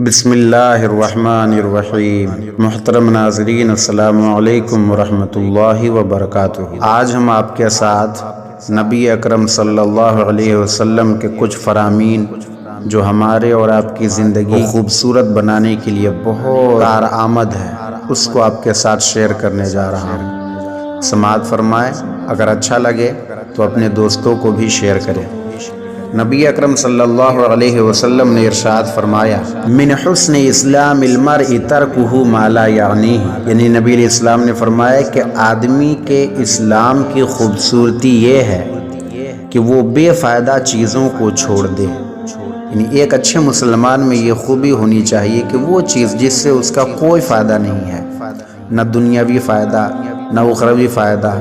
بسم اللہ الرحمن الرحیم۔ محترم ناظرین، السلام علیکم ورحمۃ اللہ وبرکاتہ۔ آج ہم آپ کے ساتھ نبی اکرم صلی اللہ علیہ وسلم کے کچھ فرامین جو ہمارے اور آپ کی زندگی کو خوبصورت بنانے کے لیے بہت کارآمد ہے، اس کو آپ کے ساتھ شیئر کرنے جا رہا ہوں۔ سماعت فرمائیں، اگر اچھا لگے تو اپنے دوستوں کو بھی شیئر کریں۔ نبی اکرم صلی اللہ علیہ وسلم نے ارشاد فرمایا، من حسن اسلام المرء ترکہ ما لا یعنیہ، یعنی نبی علیہ السلام نے فرمایا کہ آدمی کے اسلام کی خوبصورتی یہ ہے کہ وہ بے فائدہ چیزوں کو چھوڑ دے۔ یعنی ایک اچھے مسلمان میں یہ خوبی ہونی چاہیے کہ وہ چیز جس سے اس کا کوئی فائدہ نہیں ہے، نہ دنیاوی فائدہ نہ اخروی فائدہ،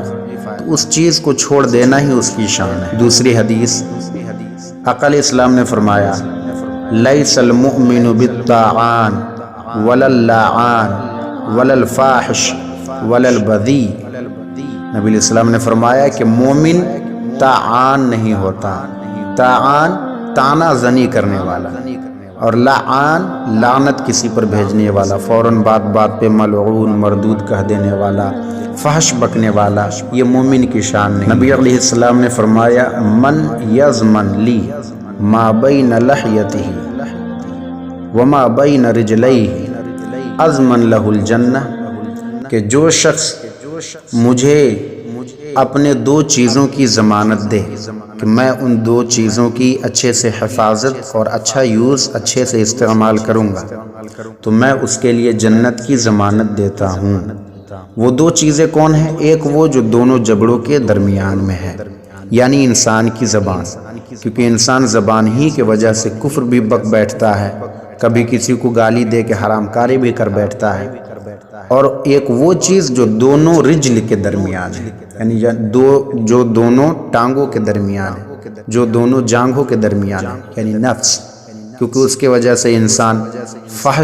تو اس چیز کو چھوڑ دینا ہی اس کی شان ہے۔ دوسری حدیث، عقل اسلام نے فرمایا، لیس المؤمن بالطاعان ولا اللعان ولا الفاحش ولا البذیء۔ نبی علیہ السلام نے فرمایا کہ مومن طاعان نہیں ہوتا، طاعان طعنہ زنی کرنے والا، اور لعان لعنت کسی پر بھیجنے والا، فوراً بات بات پہ ملعون مردود کہہ دینے والا، فحش بکنے والا، یہ مومن کی شان نہیں۔ نبی علیہ السلام نے فرمایا، من یضمن لی ما بین لحیتہ وما بین رجلیہ اضمن لہ الجنہ، کہ جو شخص مجھے اپنے دو چیزوں کی ضمانت دے کہ میں ان دو چیزوں کی اچھے سے حفاظت اور اچھا یوز اچھے سے استعمال کروں گا تو میں اس کے لیے جنت کی ضمانت دیتا ہوں۔ وہ دو چیزیں کون ہیں؟ ایک وہ جو دونوں جبڑوں کے درمیان میں ہے، یعنی انسان کی زبان، کیونکہ انسان زبان ہی کی وجہ سے کفر بھی بک بیٹھتا ہے، کبھی کسی کو گالی دے کے حرام کاری بھی کر بیٹھتا ہے۔ اور ایک وہ چیز جو دونوں رجل کے درمیان ہے، یعنی جو دونوں ٹانگوں کے درمیان ہے، جو دونوں جانگھوں کے درمیان ہے، یعنی نفس، کیونکہ اس کے وجہ سے انسان فحش